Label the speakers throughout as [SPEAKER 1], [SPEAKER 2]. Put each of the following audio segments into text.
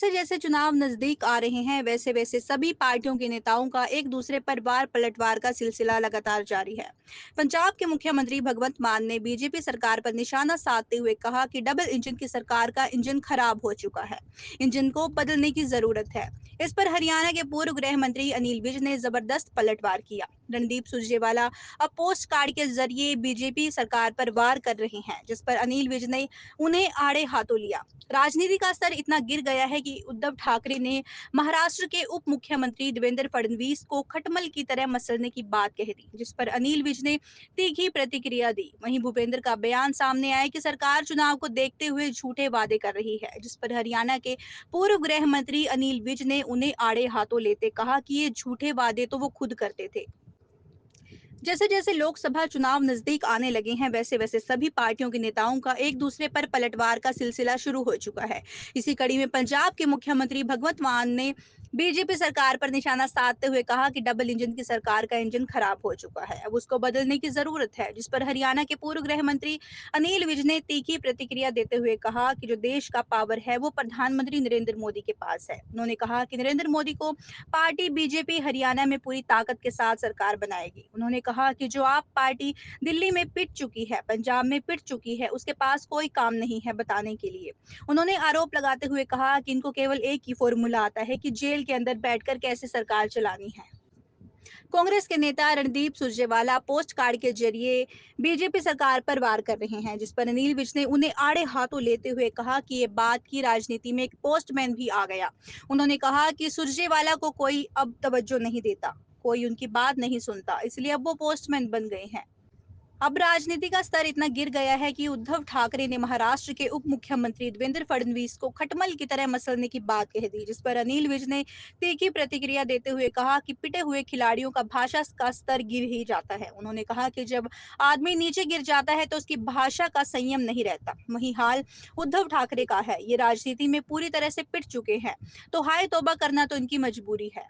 [SPEAKER 1] जैसे जैसे चुनाव नजदीक आ रहे हैं वैसे वैसे सभी पार्टियों के नेताओं का एक दूसरे पर वार पलटवार का सिलसिला लगातार जारी है। पंजाब के मुख्यमंत्री भगवंत मान ने बीजेपी सरकार पर निशाना साधते हुए कहा कि डबल इंजन की सरकार का इंजन खराब हो चुका है, इंजन को बदलने की जरूरत है। इस पर हरियाणा के पूर्व गृह मंत्री अनिल विज ने जबरदस्त पलटवार किया। रणदीप सुरजेवाला अब पोस्ट कार्ड के जरिए बीजेपी सरकार पर वार कर रहे हैं, जिस पर अनिल विज ने उन्हें आड़े हाथों लिया। राजनीति का स्तर इतना गिर गया है कि उद्धव ठाकरे ने महाराष्ट्र के उप मुख्यमंत्री देवेंद्र फडणवीस को खटमल की तरह मसलने की बात कह दी, जिस पर अनिल विज ने तीखी प्रतिक्रिया दी। वहीं भूपेंद्र का बयान सामने आया कि सरकार चुनाव को देखते हुए झूठे वादे कर रही है, जिस पर हरियाणा के पूर्व गृह मंत्री अनिल विज ने उन्हें आड़े हाथों लेते कहा कि ये झूठे वादे तो वो खुद करते थे। जैसे जैसे लोकसभा चुनाव नजदीक आने लगे हैं वैसे वैसे सभी पार्टियों के नेताओं का एक दूसरे पर पलटवार का सिलसिला शुरू हो चुका है। इसी कड़ी में पंजाब के मुख्यमंत्री भगवंत मान ने बीजेपी सरकार पर निशाना साधते हुए कहा कि डबल इंजन की सरकार का इंजन खराब हो चुका है, अब उसको बदलने की जरूरत है। जिस पर हरियाणा के पूर्व गृह मंत्री अनिल विज ने तीखी प्रतिक्रिया देते हुए कहा कि जो देश का पावर है वो प्रधानमंत्री नरेंद्र मोदी के पास है। उन्होंने कहा कि नरेंद्र मोदी को पार्टी बीजेपी हरियाणा में पूरी ताकत के साथ सरकार बनाएगी। उन्होंने कहा कि जो आप पार्टी दिल्ली में पिट चुकी है, पंजाब में पिट चुकी है, उसके पास कोई काम नहीं है बताने के लिए। उन्होंने आरोप लगाते हुए कहा कि इनको केवल एक ही फॉर्मूला आता है कि जेल के अंदर बैठकर कैसे सरकार चलानी है। कांग्रेस के नेता रणदीप सुरजेवाला पोस्ट कार्ड के जरिए बीजेपी सरकार पर वार कर रहे हैं, जिस पर अनिल विज ने उन्हें आड़े हाथों लेते हुए कहा कि ये बात की राजनीति में एक पोस्टमैन भी आ गया। उन्होंने कहा कि सुरजेवाला को कोई अब तवज्जो नहीं देता, कोई उनकी बात नहीं सुनता, इसलिए अब वो पोस्टमैन बन गए हैं। अब राजनीति का स्तर इतना गिर गया है कि उद्धव ठाकरे ने महाराष्ट्र के उप मुख्यमंत्री देवेंद्र फडणवीस को खटमल की तरह मसलने की बात कह दी, जिस पर अनिल विज ने तीखी प्रतिक्रिया देते हुए कहा कि पिटे हुए खिलाड़ियों का भाषा का स्तर गिर ही जाता है। उन्होंने कहा कि जब आदमी नीचे गिर जाता है तो उसकी भाषा का संयम नहीं रहता। वही हाल उद्धव ठाकरे का है, ये राजनीति में पूरी तरह से पिट चुके हैं, तो हाय तौबा करना तो इनकी मजबूरी है।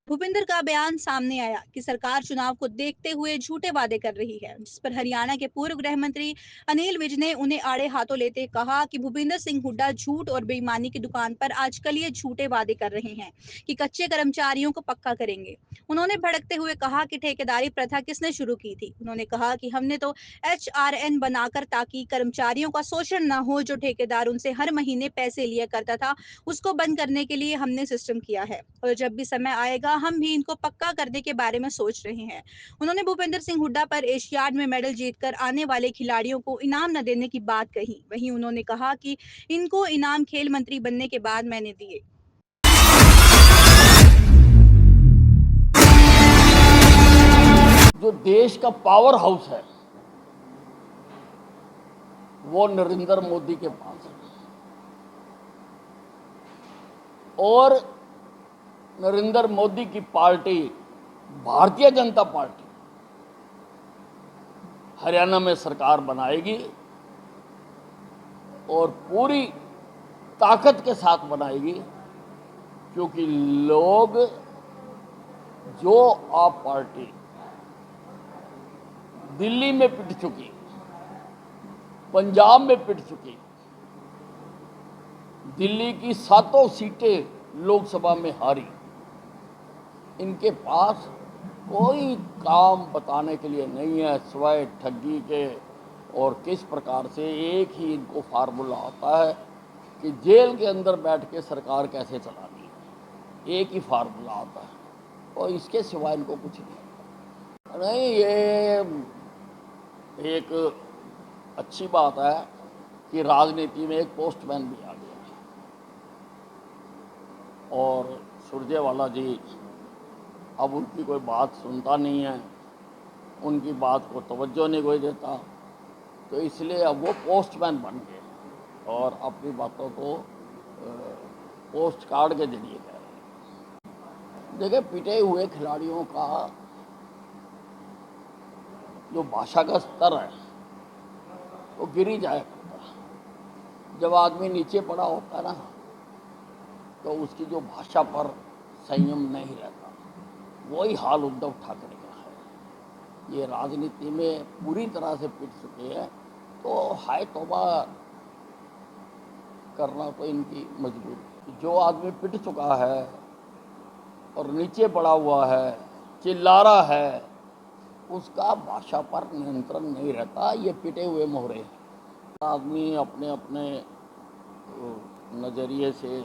[SPEAKER 1] भूपेंद्र का बयान सामने आया कि सरकार चुनाव को देखते हुए झूठे वादे कर रही है, जिस पर हरियाणा के पूर्व गृह मंत्री अनिल विज ने उन्हें आड़े हाथों लेते कहा कि भूपेंद्र सिंह हुड्डा झूठ और बेईमानी की दुकान पर आजकल ये झूठे वादे कर रहे हैं कि कच्चे कर्मचारियों को पक्का करेंगे। उन्होंने भड़कते हुए कहा कि ठेकेदारी प्रथा किसने शुरू की थी। उन्होंने कहा कि हमने तो HRN बनाकर ताकि कर्मचारियों का शोषण न हो, जो ठेकेदार उनसे हर महीने पैसे लिया करता था उसको बंद करने के लिए हमने सिस्टम किया है, और जब भी समय आएगा हम भी इनको पक्का करने के बारे में सोच रहे हैं। उन्होंने भूपेंद्र सिंह हुड्डा पर एशियाड में मेडल जीतकर आने वाले खिलाड़ियों को इनाम न देने की बात कही। वहीं उन्होंने कहा कि इनको इनाम खेल मंत्री बनने के बाद मैंने दिए।
[SPEAKER 2] जो देश का पावर हाउस है वो नरेंद्र मोदी के पास है, और नरेंद्र मोदी की पार्टी भारतीय जनता पार्टी हरियाणा में सरकार बनाएगी और पूरी ताकत के साथ बनाएगी, क्योंकि लोग जो आप पार्टी दिल्ली में पिट चुकी, पंजाब में पिट चुकी, दिल्ली की 7 सीटें लोकसभा में हारी, इनके पास कोई काम बताने के लिए नहीं है सिवाय ठगी के। और किस प्रकार से एक ही इनको फार्मूला आता है कि जेल के अंदर बैठ के सरकार कैसे चलानी है, एक ही फार्मूला आता है और इसके सिवाय इनको कुछ नहीं। ये एक अच्छी बात है कि राजनीति में एक पोस्टमैन भी आ गया और सुरजेवाला जी अब उनकी कोई बात सुनता नहीं है, उनकी बात को तवज्जो नहीं कोई देता, तो इसलिए अब वो पोस्टमैन बन गए और अपनी बातों को पोस्ट कार्ड के जरिए कह रहे हैं। देखिए, पिटे हुए खिलाड़ियों का जो भाषा का स्तर है वो गिर ही जाया करता है। जब आदमी नीचे पड़ा होता है ना, तो उसकी जो भाषा पर संयम नहीं रहता। वही हाल उद्धव ठाकरे का है। ये राजनीति में पूरी तरह से पिट चुके हैं, तो हाय तौबा करना तो इनकी मजबूरी है। जो आदमी पिट चुका है और नीचे पड़ा हुआ है, चिल्ला रहा है, उसका भाषा पर नियंत्रण नहीं रहता। ये पिटे हुए मोहरे हैं। आदमी अपने अपने नज़रिए से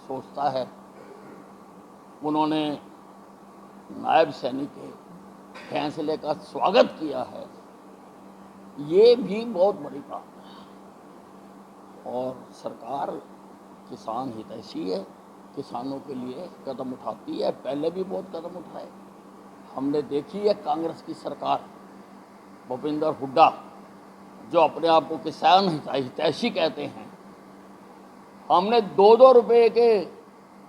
[SPEAKER 2] सोचता है। उन्होंने नायब सैनिक के फैसले का स्वागत किया है, ये भी बहुत बड़ी बात है। और सरकार किसान हितैषी है, किसानों के लिए कदम उठाती है, पहले भी बहुत कदम उठाए। हमने देखी है कांग्रेस की सरकार, भूपेंद्र हुड्डा जो अपने आप को किसान हितैषी कहते हैं, हमने 2-2 रुपए के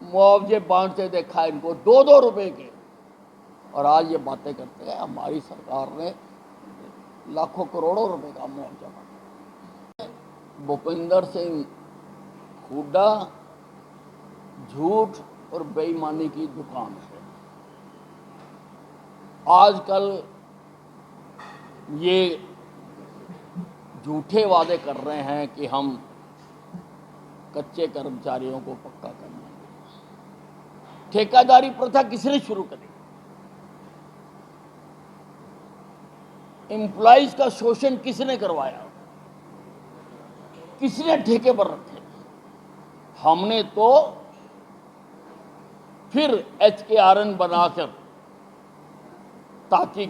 [SPEAKER 2] मुआवजे बांटते देखा इनको, 2-2 रुपए के। और आज ये बातें करते हैं हमारी सरकार ने लाखों करोड़ों रुपए का मुआवजा बांटा। भूपेंद्र सिंह हुड्डा झूठ और बेईमानी की दुकान है। आजकल ये झूठे वादे कर रहे हैं कि हम कच्चे कर्मचारियों को पक्का करना है। ठेकेदारी प्रथा किसने शुरू करी? एम्प्लॉइज का शोषण किसने करवाया? किसने ठेके पर रखे? हमने तो फिर HKRN बनाकर, ताकि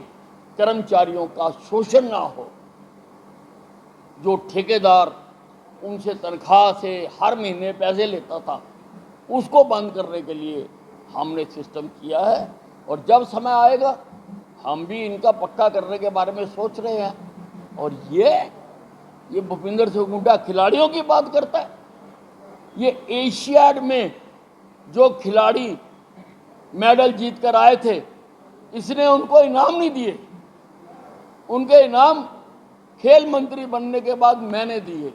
[SPEAKER 2] कर्मचारियों का शोषण ना हो, जो ठेकेदार उनसे तनख्वाह से हर महीने पैसे लेता था, उसको बंद करने के लिए हमने सिस्टम किया है। और जब समय आएगा हम भी इनका पक्का करने के बारे में सोच रहे हैं। और ये भूपेंद्र सिंह हुड्डा खिलाड़ियों की बात करता है। ये एशियाड में जो खिलाड़ी मेडल जीत कर आए थे, इसने उनको इनाम नहीं दिए। उनके इनाम खेल मंत्री बनने के बाद मैंने दिए।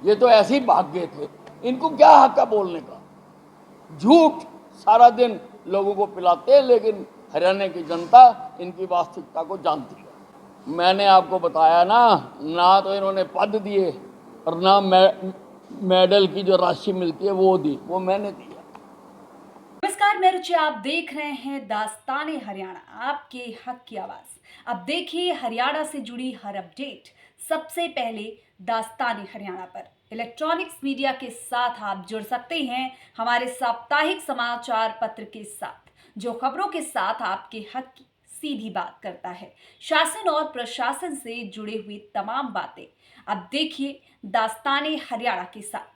[SPEAKER 2] ये तो ऐसे ही भाग गए थे। इनको क्या हक है बोलने का? झूठ सारा दिन लोगों को पिलाते हैं, लेकिन हरियाणा की जनता इनकी वास्तविकता को जानती है। मैंने आपको बताया ना तो इन्होंने पद दिए और ना मेडल की जो राशि मिलती है वो दी, वो मैंने दिया।
[SPEAKER 3] नमस्कार, मैं रुचि, आप देख रहे हैं दास्ताने हरियाणा, आपके हक की आवाज। अब देखिए हरियाणा से जुड़ी हर अपडेट सबसे पहले दास्ताने हरियाणा पर। इलेक्ट्रॉनिक्स मीडिया के साथ आप जुड़ सकते हैं हमारे साप्ताहिक समाचार पत्र के साथ, जो खबरों के साथ आपके हक की सीधी बात करता है। शासन और प्रशासन से जुड़े हुए तमाम बातें अब देखिए दास्ताने हरियाणा के साथ।